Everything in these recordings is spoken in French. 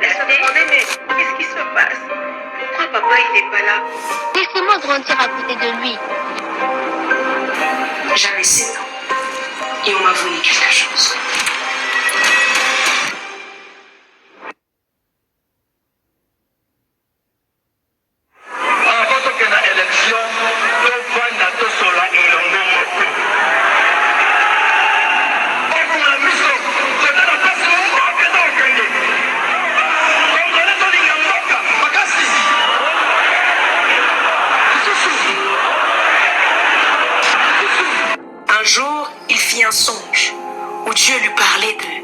Elle se demandait, mais qu'est-ce qui se passe? Pourquoi papa il n'est pas là? Laissez-moi grandir à côté de lui. J'avais 7 ans et on m'a volé quelque chose. Un jour, il fit un songe où Dieu lui parlait de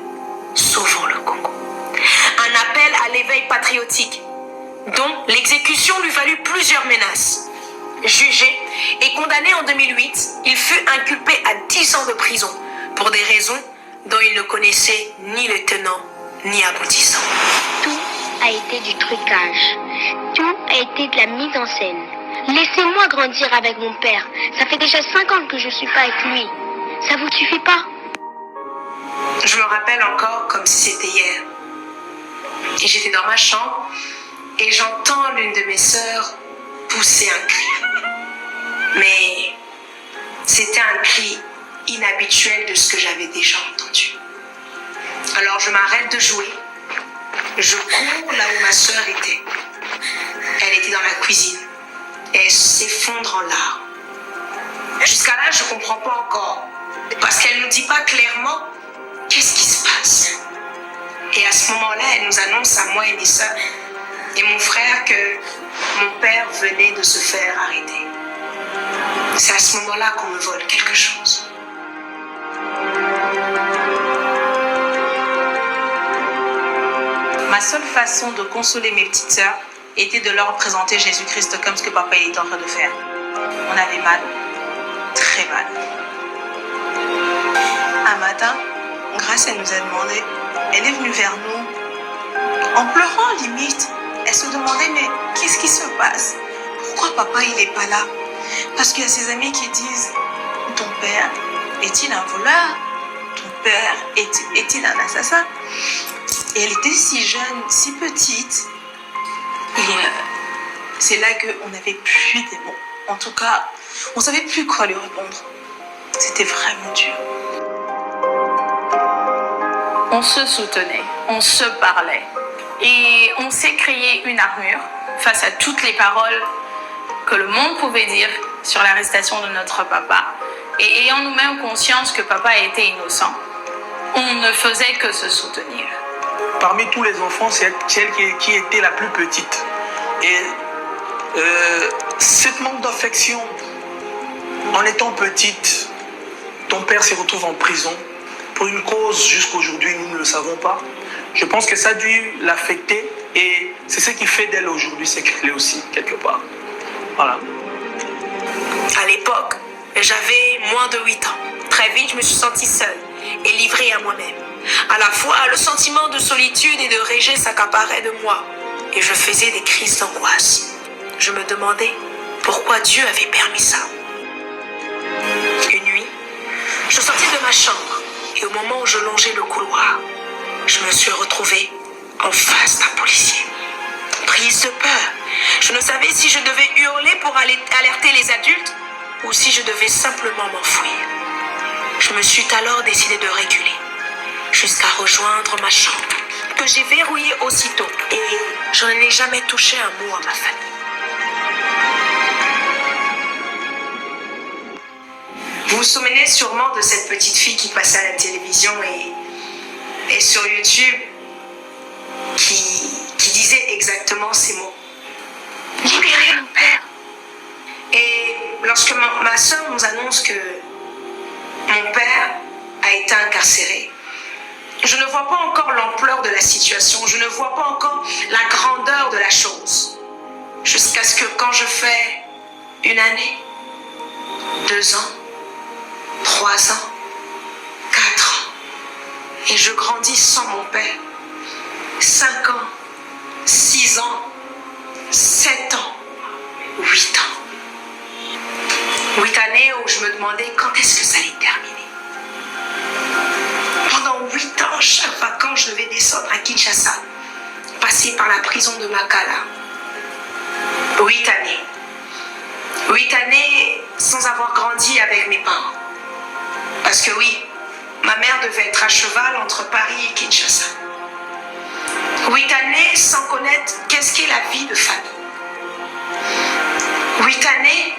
Sauvons le Congo. Un appel à l'éveil patriotique dont l'exécution lui valut plusieurs menaces. Jugé et condamné en 2008, il fut inculpé à 10 ans de prison pour des raisons dont il ne connaissait ni les tenants ni aboutissants. Tout a été du trucage. Tout a été de la mise en scène. Laissez-moi grandir avec mon père. Ça fait déjà 5 ans que je suis pas avec lui. Ça vous suffit pas? Je me rappelle encore comme si c'était hier. Et j'étais dans ma chambre et j'entends l'une de mes sœurs pousser un cri. Mais c'était un cri inhabituel de ce que j'avais déjà entendu. Alors je m'arrête de jouer. Je cours là où ma sœur était. Elle était dans la cuisine. Et elle s'effondre en larmes. Jusqu'à là, je ne comprends pas encore. Parce qu'elle ne nous dit pas clairement qu'est-ce qui se passe. Et à ce moment-là, elle nous annonce à moi et mes sœurs et mon frère que mon père venait de se faire arrêter. C'est à ce moment-là qu'on me vole quelque chose. Ma seule façon de consoler mes petites sœurs était de leur présenter Jésus-Christ comme ce que papa était en train de faire. On avait mal, très mal. Un matin, Grâce, elle nous a demandé, elle est venue vers nous, en pleurant limite. Elle se demandait, mais qu'est-ce qui se passe? Pourquoi papa il n'est pas là? Parce qu'il y a ses amis qui disent, ton père est-il un voleur? Ton père est-il un assassin? Et elle était si jeune, si petite. Et c'est là qu'on n'avait plus des mots. En tout cas, on ne savait plus quoi lui répondre. C'était vraiment dur. On se soutenait, on se parlait. Et on s'est créé une armure face à toutes les paroles que le monde pouvait dire sur l'arrestation de notre papa. Et ayant nous-mêmes conscience que papa était innocent, on ne faisait que se soutenir. Parmi tous les enfants, c'est celle qui était la plus petite. Et cette manque d'affection, en étant petite, ton père se retrouve en prison pour une cause jusqu'à aujourd'hui, nous ne le savons pas. Je pense que ça a dû l'affecter et c'est ce qui fait d'elle aujourd'hui, c'est qu'elle est aussi quelque part. Voilà. À l'époque, j'avais moins de 8 ans. Très vite, je me suis sentie seule et livrée à moi-même. À la fois, le sentiment de solitude et de rejet s'accaparait de moi et je faisais des crises d'angoisse. Je me demandais pourquoi Dieu avait permis ça. Une nuit, je sortis de ma chambre et au moment où je longeais le couloir, je me suis retrouvée en face d'un policier. Prise de peur, je ne savais si je devais hurler pour alerter les adultes ou si je devais simplement m'enfuir. Je me suis alors décidée de reculer jusqu'à rejoindre ma chambre, que j'ai verrouillée aussitôt et je n'ai jamais touché un mot à ma famille. Vous vous souvenez sûrement de cette petite fille qui passait à la télévision et sur YouTube qui disait exactement ces mots. Libérez mon père. Et lorsque ma soeur nous annonce que mon père a été incarcéré, je ne vois pas encore l'ampleur de la situation, je ne vois pas encore la grandeur de la chose. Jusqu'à ce que quand je fais 1 année, 2 ans, 3 ans, 4 ans, et je grandis sans mon père, 5 ans, 6 ans, 7 ans, 8 ans. 8 années où je me demandais quand est-ce que ça allait terminer. Pendant 8 ans, chaque vacances, je devais descendre à Kinshasa. passé par la prison de Makala. 8 années. 8 années sans avoir grandi avec mes parents. Parce que oui, ma mère devait être à cheval entre Paris et Kinshasa. 8 années sans connaître qu'est-ce qu'est la vie de famille. 8 années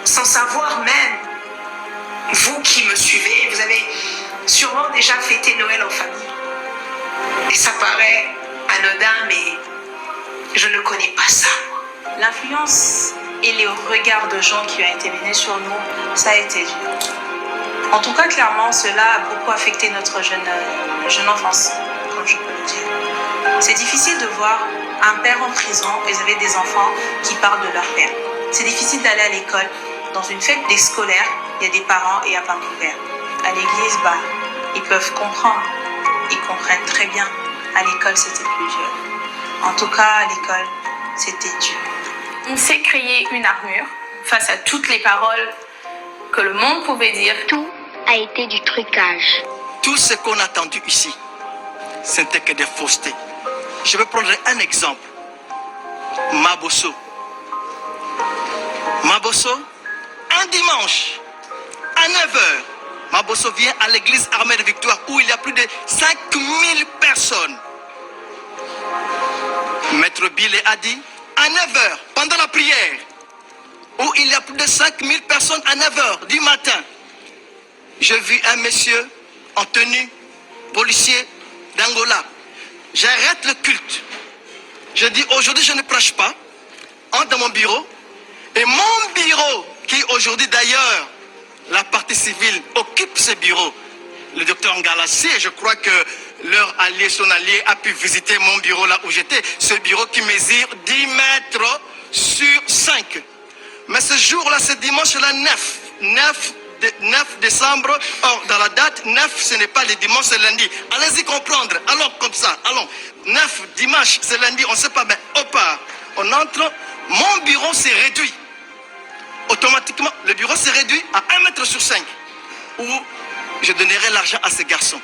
sans savoir même, vous qui me suivez, vous avez sûrement déjà fêté Noël en famille. Et ça paraît anodin, mais je ne connais pas ça. L'influence et les regards de gens qui ont été menés sur nous, ça a été dur. En tout cas, clairement, cela a beaucoup affecté notre jeune enfance, comme je peux le dire. C'est difficile de voir un père en prison et vous avez des enfants qui parlent de leur père. C'est difficile d'aller à l'école. Dans une fête des scolaires, il y a des parents et il n'y a pas de père. À l'église, ils peuvent comprendre. Ils comprennent très bien. À l'école, c'était plus dur. En tout cas, à l'école, c'était dur. On s'est créé une armure face à toutes les paroles que le monde pouvait dire. Tout a été du trucage. Tout ce qu'on a entendu ici, ce n'était que des faussetés. Je vais prendre un exemple. Mabosso. Mabosso, un dimanche, à 9h, Mabosso vient à l'église Armée de Victoire où il y a plus de 5000 personnes. Maître Billet a dit, à 9h, pendant la prière, où il y a plus de 5000 personnes à 9h du matin, j'ai vu un monsieur en tenue, policier d'Angola. J'arrête le culte. Je dis, aujourd'hui je ne prêche pas. Entre dans mon bureau. Et mon bureau, qui aujourd'hui d'ailleurs, la partie civile occupe ce bureau. Le docteur Ngalassi, je crois que leur allié, son allié, a pu visiter mon bureau là où j'étais. Ce bureau qui mesure 10 mètres sur 5. Mais ce jour-là, ce dimanche-là, 9 décembre, or dans la date, 9, ce n'est pas le dimanche, c'est lundi. Allez-y comprendre, allons comme ça, allons. 9, dimanche, c'est lundi, on ne sait pas, mais au part, on entre, mon bureau s'est réduit. Automatiquement, le bureau s'est réduit à 1 mètre sur 5, où je donnerai l'argent à ces garçons.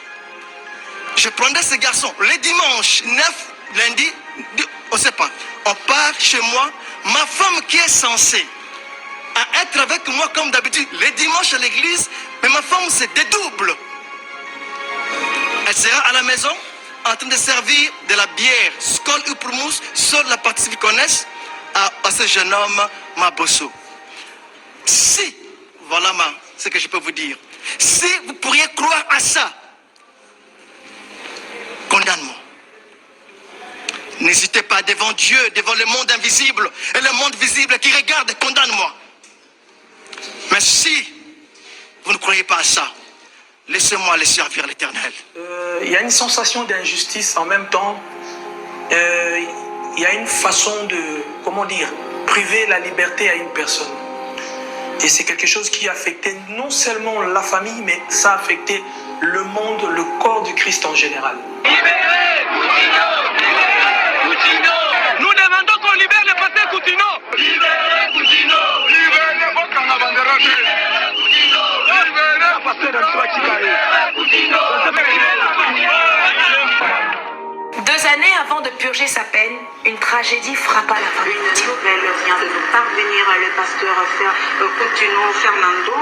Je prendrai ces garçons, les dimanches, 9, lundi, on ne sait pas, on part chez moi, ma femme qui est censée à être avec moi comme d'habitude les dimanches à l'église, mais ma femme se dédouble. Elle sera à la maison en train de servir de la bière, Skol ou Prumous, seule la partie qu'ils connaissent, à ce jeune homme Mabosso. Si, voilà ce que je peux vous dire, si vous pourriez croire à ça, condamne-moi. N'hésitez pas devant Dieu, devant le monde invisible et le monde visible qui regarde, condamne-moi. Mais si vous ne croyez pas à ça, laissez-moi aller servir l'Éternel. Il y a une sensation d'injustice en même temps. Il y a une façon de, priver la liberté à une personne. Et c'est quelque chose qui a affecté non seulement la famille, mais ça a affecté le monde, le corps du Christ en général. Libérez Coutinho! Libérez Coutinho! Nous demandons qu'on libère le pasteur Coutinho! Libérez Coutinho! Libérez votre bandera! Libérez Coutinho! Libérez le pasteur Coutinho! 2 années avant de purger sa peine, une tragédie frappa la famille. Une nouvelle vient de nous parvenir. Le pasteur Coutinho Fernando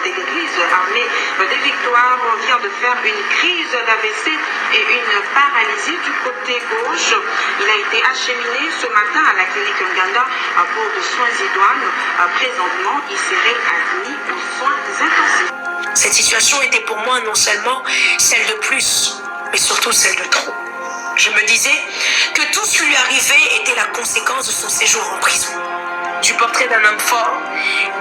de l'église Armée des Victoires vient de faire une crise d'AVC et une paralysie du côté gauche. Il a été acheminé ce matin à la clinique Nganda pour de soins idoines. Présentement, il serait admis aux soins intensifs. Cette situation était pour moi non seulement celle de plus, mais surtout celle de trop. Je me disais que tout ce qui lui arrivait était la conséquence de son séjour en prison. Du portrait d'un homme fort,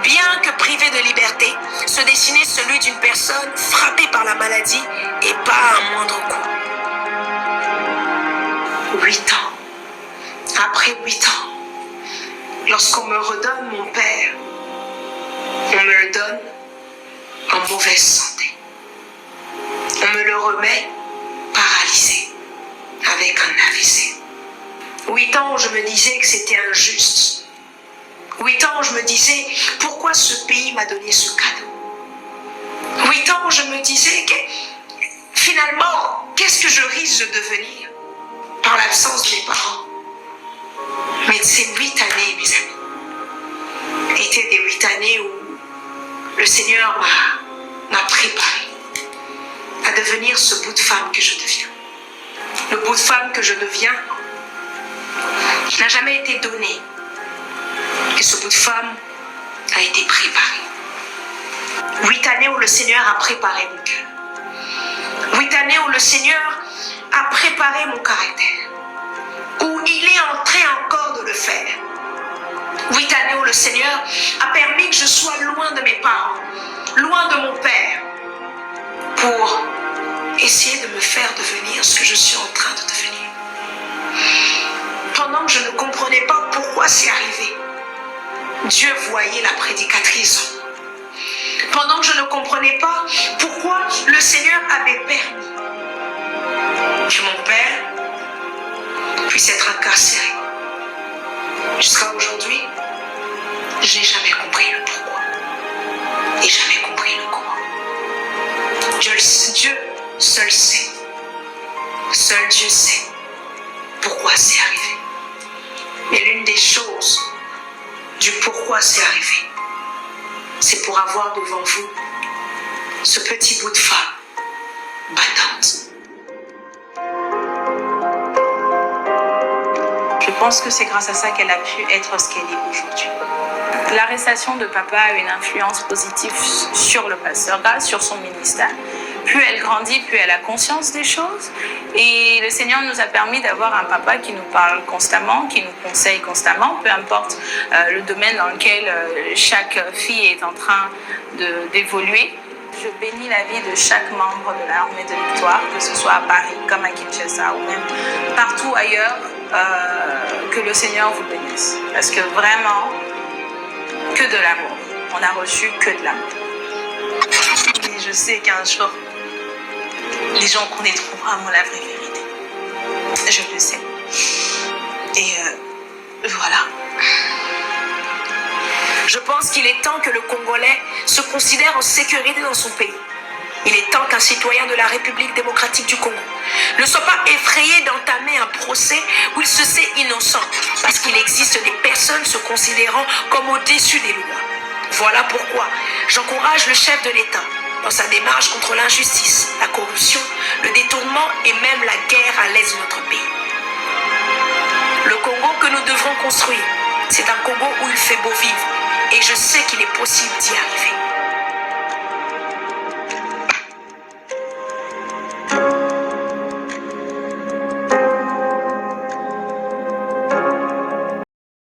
bien que privé de liberté, se dessinait celui d'une personne frappée par la maladie et pas à un moindre coup. 8 ans. Après 8 ans, lorsqu'on me redonne mon père, on me le donne en mauvaise santé. On me le remet paralysé, avec un AVC. 8 ans où je me disais que c'était injuste. 8 ans où je me disais pourquoi ce pays m'a donné ce cadeau. 8 ans où je me disais que finalement, qu'est-ce que je risque de devenir? Par en l'absence de mes parents. Mais ces 8 années, mes amis, étaient des 8 années où le Seigneur m'a préparé à devenir ce bout de femme que je deviens. Le bout de femme que je deviens n'a jamais été donné. Et ce bout de femme a été préparé. 8 années où le Seigneur a préparé mon cœur. 8 années où le Seigneur a préparé mon caractère. Où il est en train encore de le faire. 8 années où le Seigneur a permis que je sois loin de mes parents, loin de mon père, pour essayer de me faire devenir ce que je suis en train de devenir. Pendant que je ne comprenais pas pourquoi c'est arrivé, Dieu voyait la prédicatrice. Pendant que je ne comprenais pas pourquoi le Seigneur avait permis que mon père puisse être incarcéré. Jusqu'à aujourd'hui, je n'ai jamais compris le pourquoi. Et jamais compris le comment. Dieu seul sait. Seul Dieu sait pourquoi c'est arrivé. Mais l'une des choses du pourquoi c'est arrivé, c'est pour avoir devant vous ce petit bout de femme battante. Je pense que c'est grâce à ça qu'elle a pu être ce qu'elle est aujourd'hui. L'arrestation de papa a une influence positive sur le pasteur, sur son ministère. Plus elle grandit, plus elle a conscience des choses. Et le Seigneur nous a permis d'avoir un papa qui nous parle constamment, qui nous conseille constamment, peu importe le domaine dans lequel chaque fille est en train d'évoluer. Je bénis la vie de chaque membre de l'armée de Victoire, que ce soit à Paris, comme à Kinshasa, ou même partout ailleurs, que le Seigneur vous bénisse. Parce que vraiment, que de l'amour. On n'a reçu que de l'amour. Et je sais qu'un jour, les gens connaîtront vraiment la vraie vérité. Je le sais. Et voilà. Je pense qu'il est temps que le Congolais se considère en sécurité dans son pays. Il est temps qu'un citoyen de la République démocratique du Congo ne soit pas effrayé d'entamer un procès où il se sait innocent, parce qu'il existe des personnes se considérant comme au-dessus des lois. Voilà pourquoi j'encourage le chef de l'État dans sa démarche contre l'injustice, la corruption, le détournement et même la guerre à l'est de notre pays. Le Congo que nous devrons construire, c'est un Congo où il fait beau vivre, et je sais qu'il est possible d'y arriver.